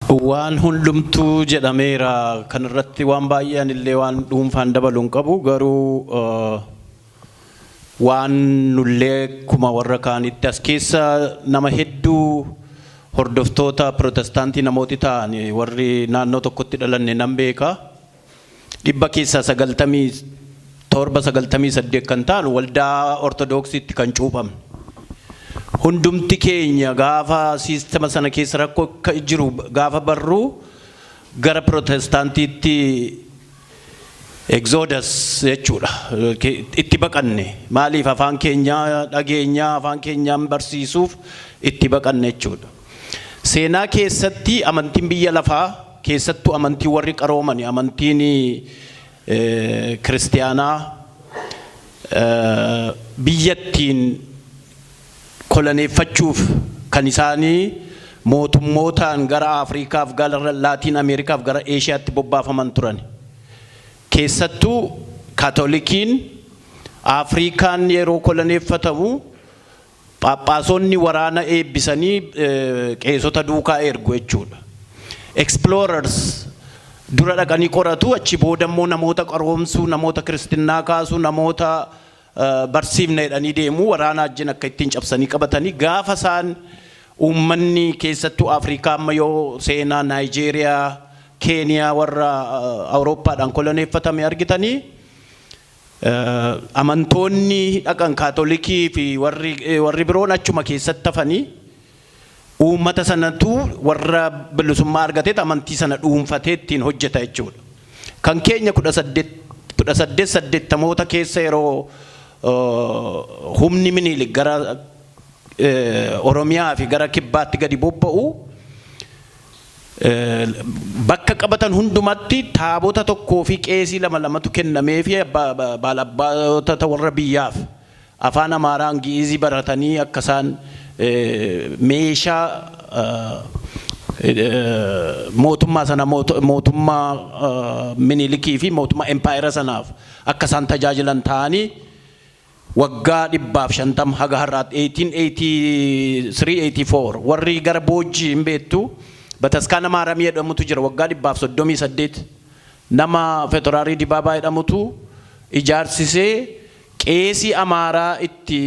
Waan hundumtuu jedhameera kanarratti waan baay'een illee waan dhuunfaan dabaluun qabu garuu waan nullee kuma warra kaanitti as keessa nama hedduu hordoftoota protestaantii namooti ta'an warri naannoo tokkotti dhalanne nan beeka dhibba keessa 97 kan ta'an waldaa ortodoksiitti kan cuuphamne hundumti keenya gaafa siistema sana keessa rakkoo jiru gaafa barru gara protestaantiitti exodus jechuudha itti baqanne maaliif afaan keenya dhageenya afaan keenyaan barsiisuuf itti baqanne jechuudha seenaa keessatti amantiin biyya lafaa keessattuu amantii warri qaroomani amantiin kiristiyaanaa biyyattiin koloneeffachuuf kan isaanii mootummootaan gara Afrikaaf gara Laatiin Ameerikaaf gara Eeshiyaatti bobbaafaman turan keessattuu kaatolikiin Afrikaan yeroo koloneeffatamu Phaaphaasonni waraana eebbisanii qeesota duukaa ergu jechuudha explorers dura dhaqanii qoratu achi boodammoo namoota qaroomsuu namoota kristinaa kaasuu namoota barsiifna jedhanii deemu waraana ajjin akka ittiin cabsanii qabatanii gaafa isaan uummanni keessattuu Afrikaa amma yoo seenaa Naayijeeriyaa Keeniyaa warra Awurooppaadhaan koloneeffatame argitanii amantoonni dhaqan kaatolikii fi warri biroon achuma keessatti hafanii uummata sanatu warra bilisummaa argateet amantii sana dhuunfatee ittiin hojjeta jechuudha kan keenya 1880 keessa yeroo humni Minilik gara Oromiyaa fi gara Kibbaatti gadi bobba'u bakka qabatan hundumatti taabota tokkoo fi qeesii lamatu kennamee fi baalabbaatota warra biyyaaf afaan Amaaraan Gi'izii baratanii akka isaan meeshaa mootummaa sana mootummaa Minilikii fi mootummaa empire sanaaf akka isaan tajaajilan ta'anii waggaa 150 haga har'aatti 1883-84 warri gara Boojii hin beektu Bataskaana Maaramii jedhamutu jira waggaa 138 nama Fetoraarii Dibaabaa jedhamutu ijaarsisee qeesii Amaaraa itti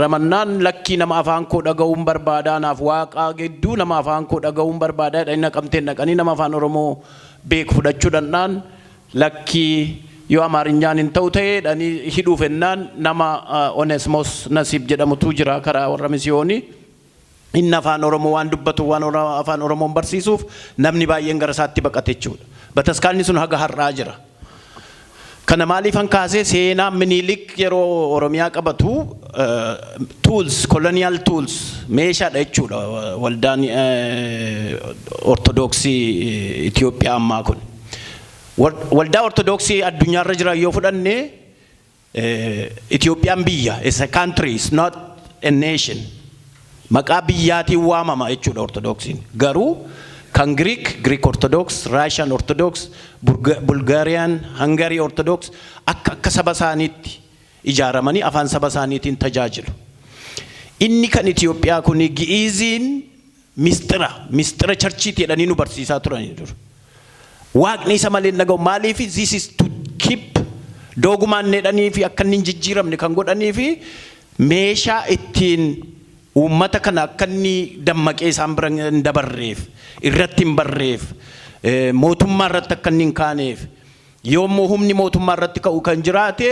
ramannaan lakkii nama afaan koo dhaga'uun barbaadaanaaf waaqaa gidduu nama afaan koo dhaga'uun barbaadaa dhaqanii Naqamteen dhaqanii nama afaan Oromoo beeku fudhachuu danda'an lakkii yoo Amaarinyaan hin ta'u ta'ee dhanii hidhuuf ennaan nama Onesmos Nasiib jedhamutu jira karaa warra misiyoonii inni afaan Oromoo waan dubbatu waan afaan Oromoon barsiisuuf namni baay'een gara isaatti baqate jechuudha Bataskaanni sun haga har'aa jira kana maaliifan kaasee seenaa Minilik yeroo Oromiyaa qabatu tools colonial tools meeshaadha jechuudha waldaan ortodoksii Itoophiyaa ammaa kun waldaa ortodoksii addunyaarra jira yoo fudhanne Itoophiyaan biyya is a country is not a nation maqaa biyyaatiin waamama jechuudha ortodoksiin garuu kan Greek Orthodox Russian Orthodox Bulgarian Hungary Orthodox akka saba isaaniitti ijaaramanii afaan saba isaaniitiin tajaajilu inni kan Itoophiyaa kun Gi'iziin mistira charchiitti jedhanii nu barsiisaa turanii dur waaqni isa malee naga'u maaliif this is to keep doogumaan jedhanii fi akka inni jijjiiramne kan godhanii fi meeshaa ittiin uummata kana akka inni dammaqee isaan bira hin dabarreef irratti hin barreef mootummaa irratti akka inni hin kaaneef yoommoo humni mootummaa irratti ka'u kan jiraate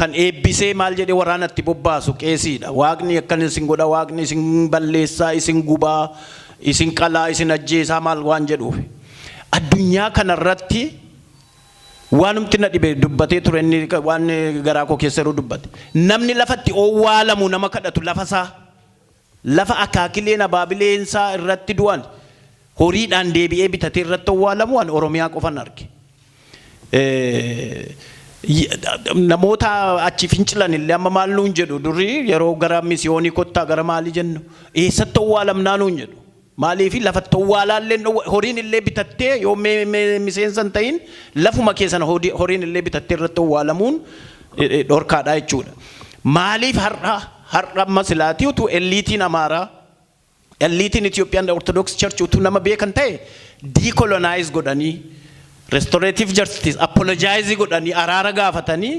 kan eebbisee maal jedhee waraanatti bobbaasu qeesiidha waaqni akkan isin godha waaqni isin balleessaa isin gubaa isin qalaa isin ajjeesaa maal waan jedhuuf addunyaa kanarratti waanumti na dhibe dubbatee ture inni waan garaa koo keessa jiru dubbate namni lafatti owwaalamu nama kadhatu lafasaa lafa akaakileen abaabileensaa irratti du'an horiidhaan deebi'ee bitatee irratti owwaalamu waan Oromiyaa qofan arge namoota achi fincilan illee amma maal nuun jedhu durii yeroo gara misiyoonii kottaa gara maalii jennu eessatti owwaalamnaa nuun jedhu maaliif lafatti owwaalaalleen horiin illee bitattee yoo miseensan ta'in lafuma keessan horiin illee bitattee irratti owwaalamuun dhorkaadha jechuudha maaliif har'a amma silaatii utuu eliitiin Amaaraa eliitiin Ethiopian Orthodox Church utuu nama beekan ta'e decolonize godhanii restorative justice apologize godhanii araara gaafatanii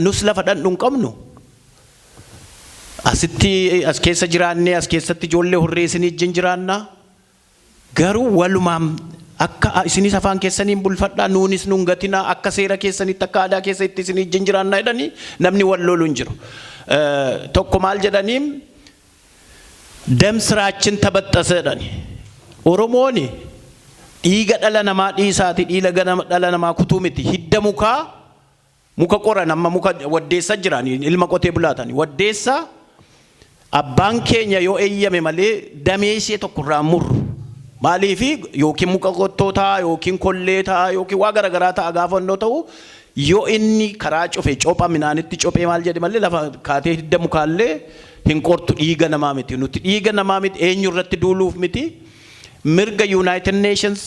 nus lafa dhandhuun qabnu. Asitti as keessa jiraannee as keessatti ijoollee horreessinii wajjin jiraannaa garuu walumaan akka isinis afaan keessaniin bulfadhaa nuunis nuun gatinaa akka seera keessanitti akka aadaa keessatti isinii wajjin jiraannaa jedhanii namni wal lolu hin jiru. Tokko maal jedhaniin damsiraachin tabaxxase jedhani. Oromoon dhiiga dhala namaa dhiisaati dhiiga dhala namaa kutuu miti hidda muka qoran amma muka waddeessa jiranii ilma qotee bulaatanii waddeessa abbaan keenya yoo eeyyame malee damee ishee tokkorraa murru. Maaliifi yookiin muka qottootaa yookiin kolleetaa yookiin waa garagaraa ta'a gaafannoo ta'u yoo inni karaa cufe copha minaanitti cophee maal jedhe malee lafa kaatee hidda mukaallee hin qortu dhiiga namaa miti nuti dhiiga namaa miti eenyu irratti duuluuf miti mirga United Nations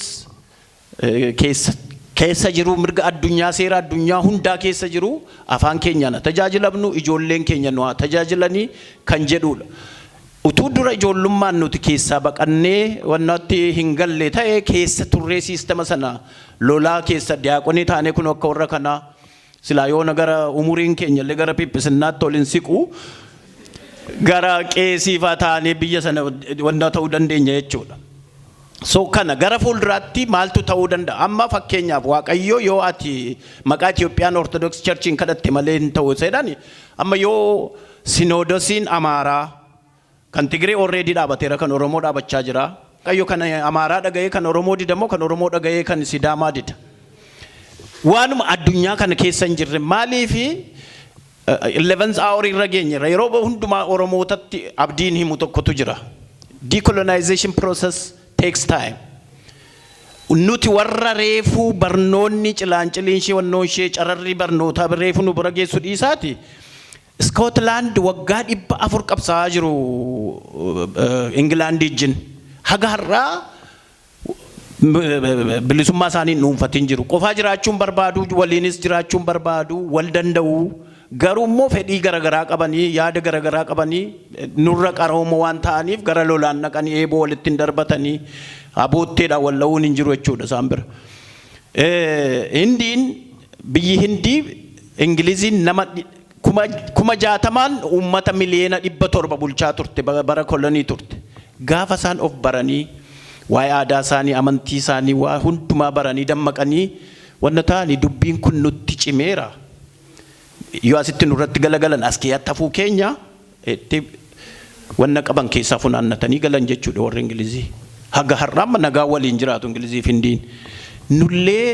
keessa jiru mirga addunyaa seera addunyaa hundaa keessa jiru afaan keenyaan tajaajilamnu ijoolleen keenya nu tajaajilanii kan jedhudha. Utuu dura ijoollummaan nuti keessaa baqannee wannaatti hin galle ta'e keessa turree siistama sana lolaa keessa diyaaqonii taanee kun akka warra kanaa silaa yoo gara umuriin keenya illee gara piphisinnaatti ol hin siqu gara qeesiifaa taanee biyya sana wanta ta'uu dandeenya jechuudha. So kana gara fuulduraatti maaltu ta'uu danda'a amma fakkeenyaaf Waaqayyo yoo ati maqaa Ethiopian Orthodox Churchiin kadhatte malee hin ta'u jedhani amma yoo Sinodosiin Amaaraa kan Tigree already dhaabateera kan Oromoo dhaabachaa jira. Qayyo kan Amaaraa dhaga'ee kan Oromoo didamoo kan Oromoo dhaga'ee kan Sidaamaa dida. Waanuma addunyaa kana keessa hin jirre maaliifi 11th hour irra geenyerra yeroo hundumaa Oromootatti abdiin himu tokkotu jira. Decolonization process takes time. Nuti warra reefuu barnoonni cilaanchiliin ishee wannoon ishee cararri barnootaa reefuu nu bira geessu dhiisaati. Scotland waggaa 400 qabsaa jiru England wajjin haga har'aa bilisummaa isaanii dhuunfatiin jiru qofaa jiraachuun barbaadu waliinis jiraachuun barbaadu wal danda'u garuu immoo fedhii garagaraa qabanii yaada garagaraa qabanii nurra qaroomoo waan ta'aniif gara lolaan naqanii eeboo walitti hin darbatanii abootteedhaan wal la'uun hin jiru jechuudha isaan bira. Hindiin biyyi Hindii Ingiliziin nama kuma jaatamaan ummata miliyoona 700 bulchaa turte bara kolonii turte gaafa isaan of baranii waa'ee aadaa isaanii amantii isaanii waa hundumaa baranii dammaqanii wanna ta'anii dubbiin kun nutti cimeera yoo asitti nurratti galagalan as keessatti hafuu keenya itti wanna qaban keessaa funaannatanii galan jechuudha warri Ingilizii haga har'aa nagaa waliin jiraatu Ingilizii fi Hindiin nullee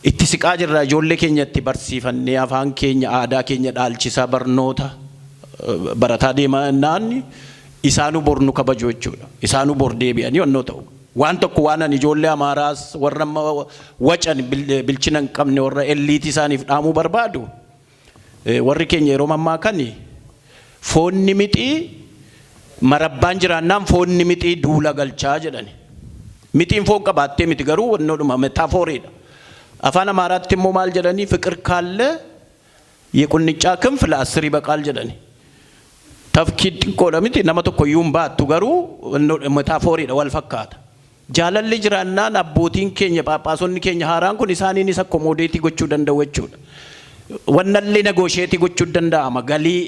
itti siqaa jirra ijoollee keenyatti barsiifannee afaan keenya aadaa keenya dhaalchisaa barnoota barataa deemanaan isaanu bor nu kabaju jechuudha isaanu bor deebi'anii wannoo ta'u waan tokko waan ani ijoollee Amaaraas warra wacan bilchina hin qabne warra eliitii isaaniif dhaamuu barbaadu warri keenya yeroo ammaa kan foonni mixii marabbaan jiraannaan foonni mixii duula galchaa jedhani mixiin foon qabaattee miti garuu wannoodhuma metaaforiidha. Afaan Amaaraatti immoo maal jedhanii ፍቅር ካለ የቁንጫ ክንፍ ለአስር ይበቃል jedhani tafkiid qoodhamiti nama tokko iyyuu baattu garuu metaafooriidha wal fakkaata jaalalli jiraannaan abbootiin keenya phaaphaasonni keenya haaraan kun isaaniinis akkomodeetii gochuu danda'u jechuudha wannallee negosheetii gochuu danda'ama galii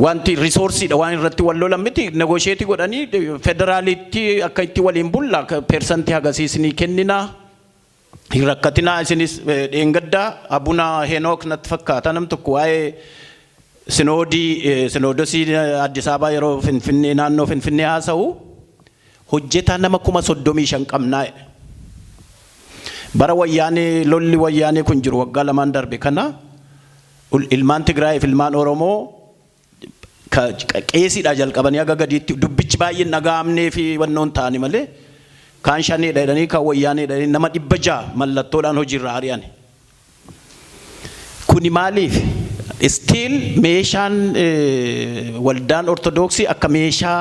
wanti resourceidha waan irratti wal lolan miti negosheetii godhanii federaalitti akka itti waliin bulla persantii hagasiisnii kenninaa Hirakkatina isinis dheengadda abuna Henook natti fakkaata nam tokko waa'ee Sinodosii Addis Ababaa yeroo Finfinnee naannoo Finfinnee haasa'u hojjetaa nama 35 qabnaa bara wayyaanee lolli wayyaanee kun jiru waggaa lamaan darbe kana ilmaan Tigraay fi ilmaan Oromoo qeesiidha jalqabanii aga gadiitti dubbichi baay'ee nagaamnee fi wannoon ta'ani malee kaan shanii dhadhanii kaan wayyaanee dhadhanii nama 600 mallattoodhaan hojiirra ari'an kuni maaliif still meeshaan waldaan ortodoksii akka meeshaa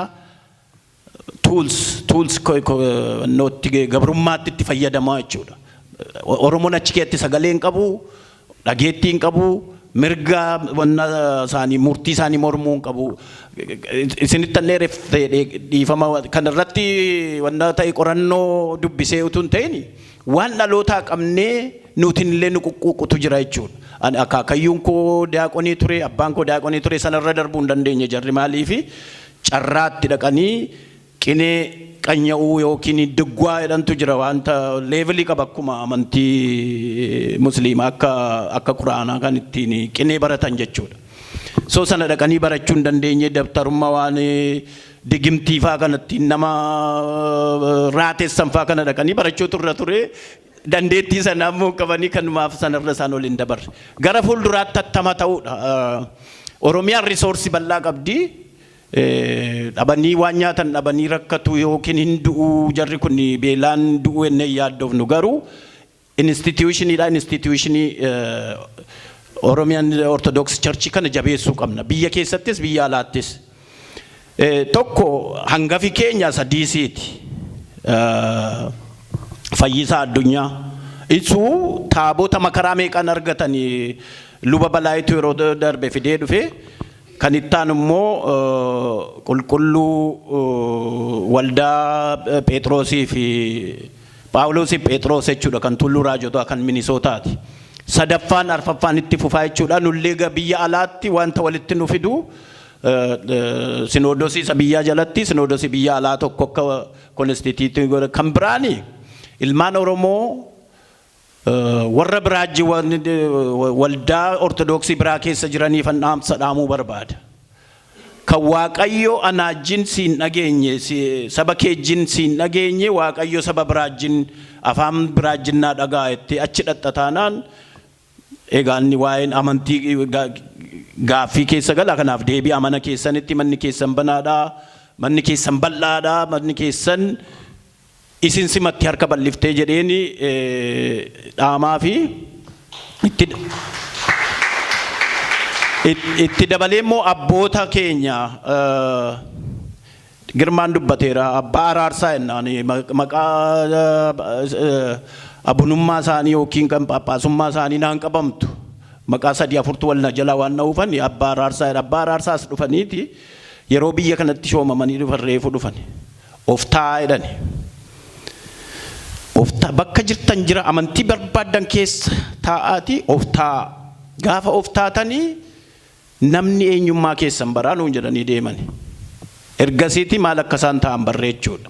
tools nootti gabrummaatti itti fayyadamaa jechuudha Oromoon achi keessatti sagalee hin qabu dhageettii hin qabu mirga wanna isaanii murtii isaanii mormuun qabu isinitti dhiifama kanarratti wanna ta'e qorannoo dubbisee utuun ta'ini waan dhalootaa qabnee nutiin illee nu quqquuqutu jira jechuudha. Ani akaakayyuun koo daaqonii ture abbaan koo daaqonii ture sanarra darbuu hin dandeenye jarri maaliifi carraatti dhaqanii qinee qanya'uu yookiin duggwaa jedhantu jira wanta leevilii qaba akkuma amantii musliimaa akka quraanaa kan ittiin qinee baratan jechuudha. So sana dhaqanii barachuu hin dandeenye dabtarummaa waan digimtii faa kanatti nama raatessan faa kana dhaqanii barachuu turre ture dandeettii sana ammoo qabanii kanumaaf sanarra isaan ol hin dabarre. Gara fuulduraatti attama ta'uudha. Oromiyaan risoorsii bal'aa qabdi. Dhabanii waan nyaatan dhabanii rakkatu yookiin hin du'uu jarri kun beelaan du'uu enne yaaddofnu garuu instituutioniidha instituutionii Oromiyaan Orthodox Church kana jabeessuu qabna biyya keessattis biyya alaattis. Tokko hangafi keenya sadiisiiti. Fayyisaa Addunyaa isuu taabota makaraa meeqan argatanii luba balaayitu yeroo darbe fidee dhufe kan ittaan immoo qulqulluu waldaa Phexrosii fi Phaawulosii Phexros jechuudha kan tulluu raajotaa kan Minisootaati. Sadaffaan arfaffaan itti fufaa jechuudha nullee biyya alaatti wanta walitti nu fidu sinoodosii isa biyyaa jalatti sinoodosii biyya alaa tokko akka konstituutii kan biraani ilmaan Oromoo warra biraajji waldaa Ortodoksii biraa keessa jiraniif dhaamsa dhaamuu barbaada. Kan Waaqayyo anaajjin siin dhageenye saba keejjin siin dhageenye Waaqayyo saba biraajjin afaan biraajjinnaa dhagaa'etti achi dhaxxataanaan egaa inni waa'een amantii gaaffii keessa gala kanaaf deebii amana keessanitti manni keessan banaadhaa manni keessan bal'aadhaa manni keessan isin simatti harka balliftee jedheeni dhaamaa fi itti dabalee immoo abboota keenya girmaan dubbateera abbaa araarsaa jennaan maqaa abunummaa isaanii yookiin kan phaaphaasummaa isaanii naan qabamtu maqaa sadii afurtu wal na jala waan na'uufan abbaa araarsaas dhufaniiti yeroo biyya kanatti shoomamanii dhufan reefu dhufan of taa'aa jedhani. Bakka jirtan jira amantii barbaadan keessa taa'aati of taa'aa gaafa of taatanii namni eenyummaa keessan baraanuun jedhanii deemani ergasiiti maal akka isaan ta'an barreechuudha.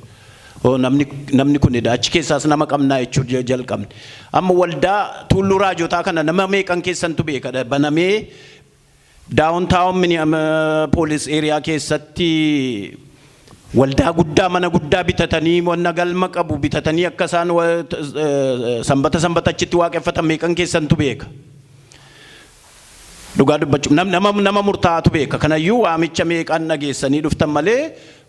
Namni kun achi keessaas nama qabnaa jechuudha jalqabne amma waldaa tulluu raajotaa kana nama meeqan keessantu beeka banamee downtown Minneapolis area keessatti waldaa guddaa mana guddaa bitatanii wanna galma qabu bitatanii akka isaan sanbata achitti waaqeffatan meeqan keessantu beeka. Dhugaa dubbachuuf nama murtaa'atu beeka kanayyuu waamicha meeqan dhageessanii dhuftan malee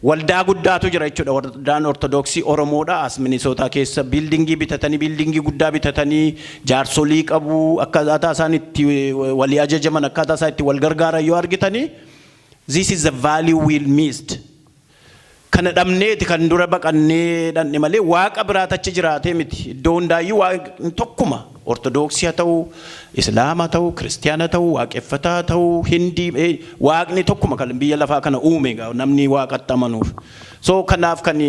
waldaa guddaatu jira jechuudha. Waldaan Ortodoksii Oromoodha as Minisootaa keessa biildingii bitatanii biildingii guddaa bitatanii jaarsolii qabu akkaataa isaan itti walii ajajaman akkaataa isaan itti wal gargaaran yoo argitanii this is the value we missed. Kana dhabneeti kan dura baqannee dhanne malee waaqa biraatu achi jiraatee miti iddoo hundaayyuu waaqni tokkuma Ortodoksii haa ta'u Islaama haa ta'u Kiristiyaana haa ta'u waaqeffataa haa ta'u Hindii waaqni tokkuma kan biyya lafaa kana uume namni waaqatti amanuuf. So kanaaf kan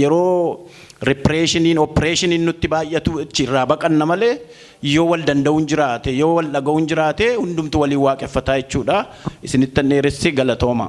yeroo operationin nutti baay'atu irraa baqanna malee yoo wal danda'uun jiraate yoo wal dhaga'uun jiraate hundumtu walii waaqeffataa jechuudha. Isinitti dheeressi galatooma.